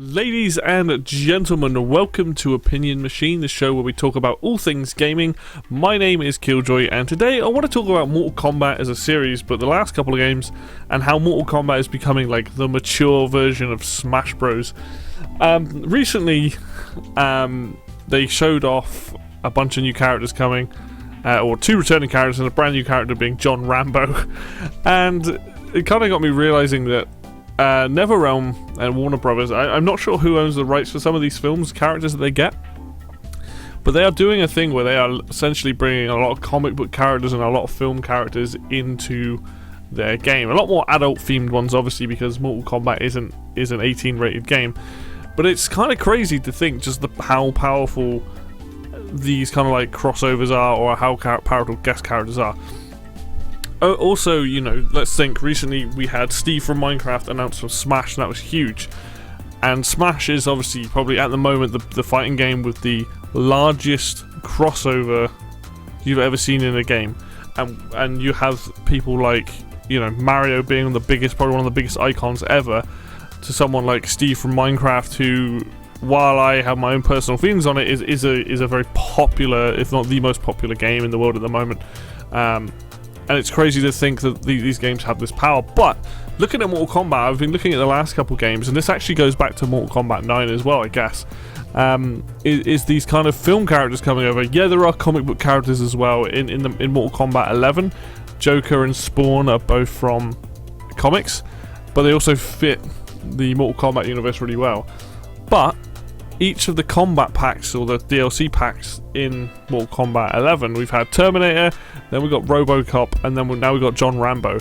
Ladies and gentlemen, welcome to Opinion Machine, the show where we talk about all things gaming. My name is Killjoy, and today I want to talk about Mortal Kombat as a series, but the last couple of games, and how Mortal Kombat is becoming like the mature version of Smash Bros. Recently, they showed off a bunch of new characters coming, or two returning characters and a brand new character being John Rambo, and it kind of got me realizing that NetherRealm and Warner Brothers, I'm not sure who owns the rights for some of these films, characters that they get, but they are doing a thing where they are essentially bringing a lot of comic book characters and a lot of film characters into their game. A lot more adult themed ones, obviously, because Mortal Kombat is an 18 rated game, but it's kind of crazy to think just how powerful these kind of like crossovers are, or how powerful guest characters are. Also, you know, let's think, recently we had Steve from Minecraft announced from Smash, and that was huge. And Smash is obviously probably at the moment the fighting game with the largest crossover you've ever seen in a game. And you have people like, you know, Mario being probably one of the biggest icons ever, to someone like Steve from Minecraft, who, while I have my own personal feelings on it, is a very popular, if not the most popular game in the world at the moment. And it's crazy to think that these games have this power. But looking at Mortal Kombat, I've been looking at the last couple games, and this actually goes back to Mortal Kombat 9 as well, I guess. Is these kind of film characters coming over? Yeah, there are comic book characters as well. In Mortal Kombat 11, Joker and Spawn are both from comics, but they also fit the Mortal Kombat universe really well. But each of the combat packs, or the DLC packs in Mortal Kombat 11, we've had Terminator, then we've got RoboCop, and then now we've got John Rambo.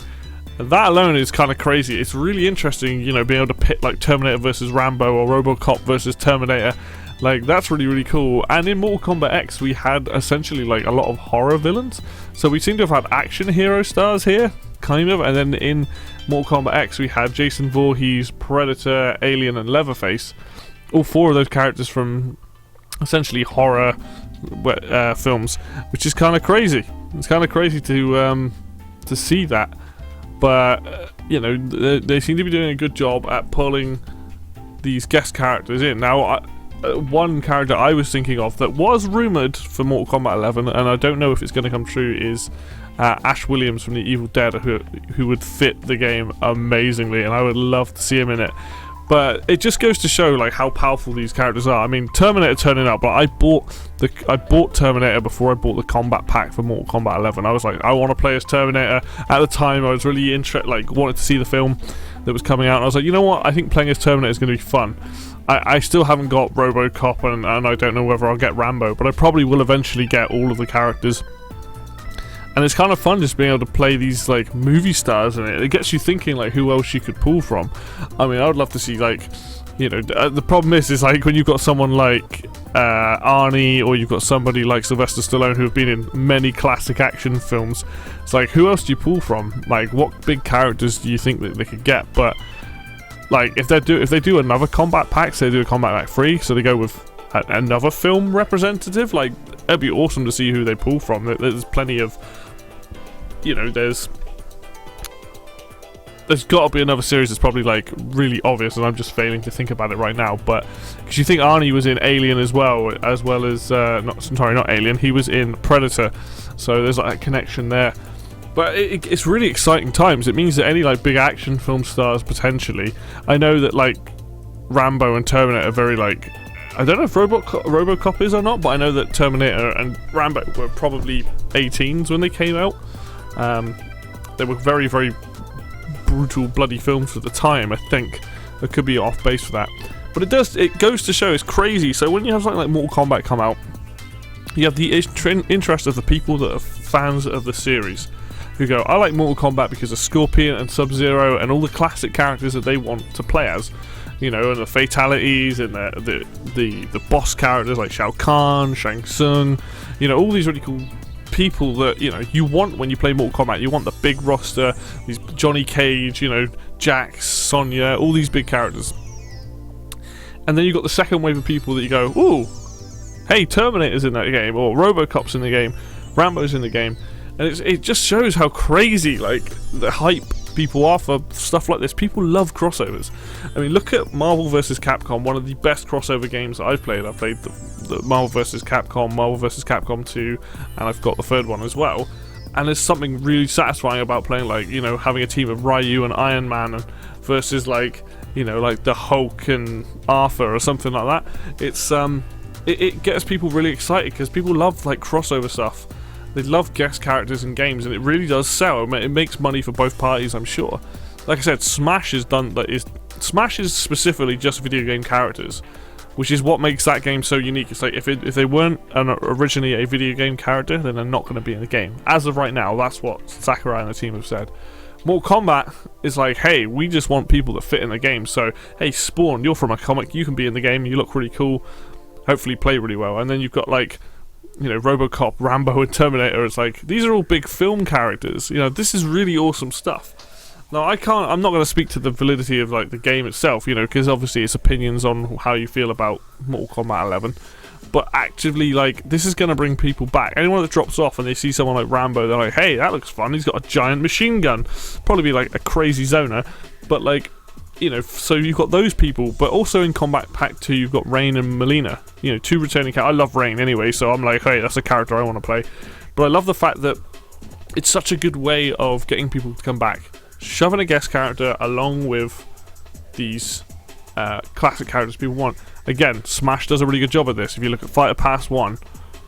And that alone is kind of crazy. It's really interesting, you know, being able to pit like Terminator versus Rambo, or RoboCop versus Terminator. Like, that's really, really cool. And in Mortal Kombat X, we had essentially like a lot of horror villains. So we seem to have had action hero stars here, kind of. And then in Mortal Kombat X, we had Jason Voorhees, Predator, Alien, and Leatherface. All four of those characters from essentially horror films, which is kind of crazy. It's kind of crazy to see that, but you know, they seem to be doing a good job at pulling these guest characters in. Now, one character I was thinking of that was rumored for Mortal Kombat 11, and I don't know if it's going to come true, is Ash Williams from the Evil Dead, who would fit the game amazingly, and I would love to see him in it. But it just goes to show like how powerful these characters are. I mean, Terminator turning up, but I bought Terminator before I bought the combat pack for Mortal Kombat 11. I was like, I want to play as Terminator. At the time, I was really wanted to see the film that was coming out, and I was like, you know what? I think playing as Terminator is going to be fun. I still haven't got RoboCop, and I don't know whether I'll get Rambo, but I probably will eventually get all of the characters. And it's kind of fun just being able to play these like movie stars, and it gets you thinking like who else you could pull from. I mean, I would love to see, like, you know, the problem is like when you've got someone like Arnie, or you've got somebody like Sylvester Stallone, who have been in many classic action films. It's like, who else do you pull from? Like, what big characters do you think that they could get? But like, if they do another combat pack, say they do a combat pack 3, so they go with another film representative, like, it'd be awesome to see who they pull from. There's plenty of, you know, there's got to be another series that's probably like really obvious, and I'm just failing to think about it right now. But because you think Arnie was in Alien as well as not Alien, he was in Predator, so there's like a connection there. But it's really exciting times. It means that any like big action film stars potentially. I know that like Rambo and Terminator are very like, I don't know if RoboCop is or not, but I know that Terminator and Rambo were probably 18s when they came out. They were very, very brutal, bloody films at the time. I think I could be off base for that, but it goes to show it's crazy. So when you have something like Mortal Kombat come out, you have the interest of the people that are fans of the series, who go, I like Mortal Kombat because of Scorpion and Sub-Zero and all the classic characters that they want to play as. You know, and the fatalities, and the boss characters like Shao Kahn, Shang Tsung, you know, all these really cool people that, you know, you want when you play Mortal Kombat. You want the big roster, these Johnny Cage, you know, Jax, Sonya, all these big characters. And then you've got the second wave of people that you go, ooh, hey, Terminator's in that game, or RoboCop's in the game, Rambo's in the game. And it just shows how crazy, like, the hype people are for stuff like this. People love crossovers. I mean, look at Marvel vs. Capcom, one of the best crossover games that I've played. I've played the Marvel vs. Capcom, Marvel vs. Capcom 2, and I've got the third one as well. And there's something really satisfying about playing, like, you know, having a team of Ryu and Iron Man and versus, like, you know, like the Hulk and Arthur or something like that. It's it gets people really excited because people love, like, crossover stuff. They love guest characters in games, and it really does sell. It makes money for both parties, I'm sure. Like I said, Smash is Smash is specifically just video game characters, which is what makes that game so unique. It's like if they weren't originally a video game character, then they're not going to be in the game. As of right now, that's what Sakurai and the team have said. Mortal Kombat is like, hey, we just want people that fit in the game. So, hey, Spawn, you're from a comic, you can be in the game, you look really cool, hopefully play really well. And then you've got, like, you know, RoboCop, Rambo, and Terminator. It's like, these are all big film characters. You know, this is really awesome stuff. Now, I'm not going to speak to the validity of, like, the game itself, you know, because obviously it's opinions on how you feel about Mortal Kombat 11. But actively, like, this is going to bring people back. Anyone that drops off and they see someone like Rambo, they're like, hey, that looks fun. He's got a giant machine gun. Probably be, like, a crazy zoner. But, like, you know, so you've got those people. But also in Combat Pack 2, you've got Rain and Melina. You know, two returning characters. I love Rain anyway, so I'm like, hey, that's a character I want to play. But I love the fact that it's such a good way of getting people to come back. Shoving a guest character along with these classic characters people want. Again, Smash does a really good job of this. If you look at Fighter Pass 1,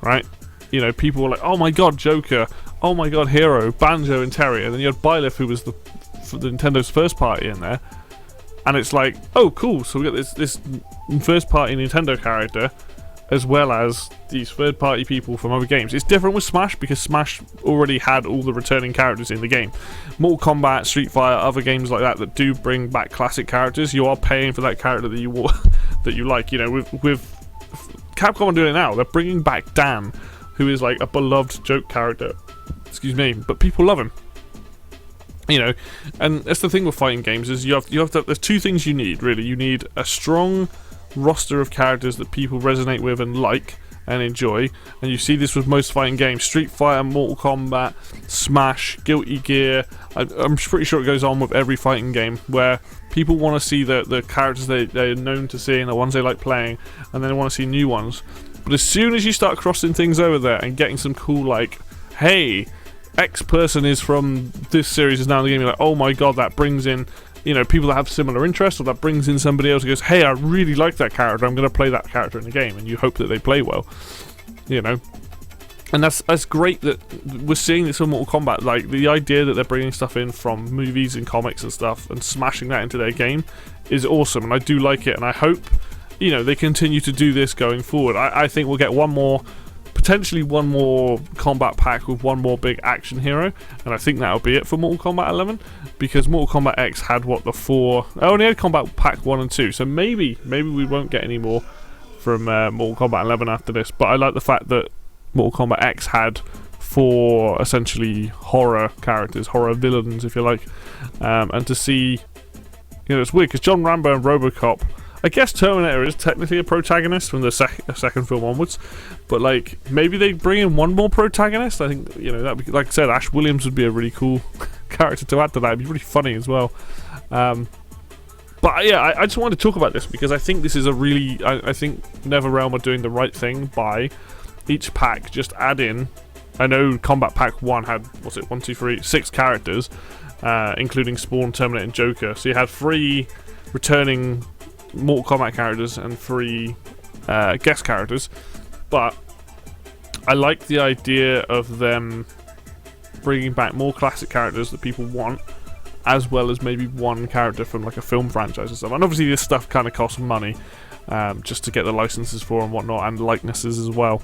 right? You know, people were like, oh my god, Joker. Oh my god, Hero, Banjo, and Terry. And then you had Byleth, who was the Nintendo's first party in there. And it's like, oh, cool. So we got this first party Nintendo character, as well as these third party people from other games. It's different with Smash because Smash already had all the returning characters in the game. Mortal Kombat, Street Fighter, other games like that do bring back classic characters. You are paying for that character that you that you like. You know, with Capcom are doing it now. They're bringing back Dan, who is like a beloved joke character. Excuse me, but people love him. You know, and that's the thing with fighting games is you have to. There's two things you need really. You need a strong roster of characters that people resonate with and like and enjoy, and you see this with most fighting games. Street Fighter, Mortal Kombat, Smash, Guilty Gear. I'm pretty sure it goes on with every fighting game where people want to see the characters they're known to see and the ones they like playing, and then they want to see new ones. But as soon as you start crossing things over there and getting some cool, like, hey, X person is from this series is now in the game, you're like, oh my god, that brings in, you know, people that have similar interests, or that brings in somebody else who goes, hey, I really like that character, I'm going to play that character in the game, and you hope that they play well, you know. And that's great that we're seeing this in Mortal Kombat. Like, the idea that they're bringing stuff in from movies and comics and stuff and smashing that into their game is awesome, and I do like it, and I hope, you know, they continue to do this going forward. I think we'll get potentially one more combat pack with one more big action hero, and I think that'll be it for Mortal Kombat 11, because Mortal Kombat X had I only had Combat Pack 1 and 2, so maybe we won't get any more from Mortal Kombat 11 after this. But I like the fact that Mortal Kombat X had 4 essentially horror characters, horror villains if you like, and to see, you know, it's weird because John Rambo and RoboCop, I guess Terminator is technically a protagonist from the second film onwards, but like maybe they bring in one more protagonist. I think, you know, that, like I said, Ash Williams would be a really cool character to add to that. It'd be really funny as well. But yeah, I just wanted to talk about this because I think this is a really, I think NetherRealm are doing the right thing by each pack just add in. I know Combat Pack 1 had, what's it, 1, 2, 3, 6 characters, including Spawn, Terminator, and Joker. So you had 3 returning Mortal Kombat characters and 3 guest characters, but I like the idea of them bringing back more classic characters that people want, as well as maybe one character from like a film franchise or something. And obviously this stuff kind of costs money, just to get the licenses for and whatnot, and likenesses as well.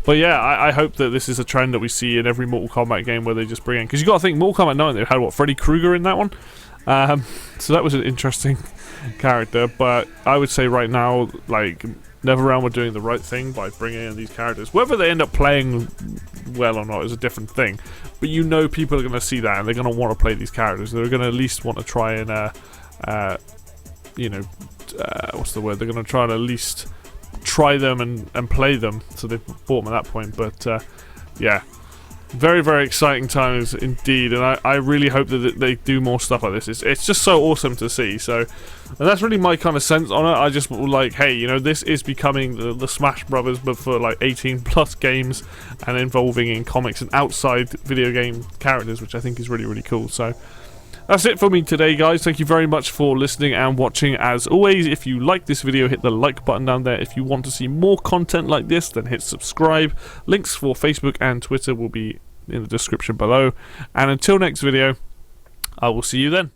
But yeah, I hope that this is a trend that we see in every Mortal Kombat game where they just bring in, because you got to think Mortal Kombat 9, they had what, Freddy Krueger in that one, so that was an interesting character. But I would say right now, like, NetherRealm are doing the right thing by bringing in these characters. Whether they end up playing well or not is a different thing, but you know people are going to see that and they're going to want to play these characters. They're going to at least want to try and you know, what's the word, they're going to try to at least try them and play them, so they've bought them at that point. But yeah, Very, very exciting times indeed, and I really hope that they do more stuff like this. It's just so awesome to see. So, and that's really my kind of sense on it. I just like, hey, you know, this is becoming the Smash Brothers, but for like 18+ games and involving in comics and outside video game characters, which I think is really, really cool. So, that's it for me today, guys. Thank you very much for listening and watching. As always, if you like this video, hit the like button down there. If you want to see more content like this, then hit subscribe. Links for Facebook and Twitter will be in the description below. And until next video, I will see you then.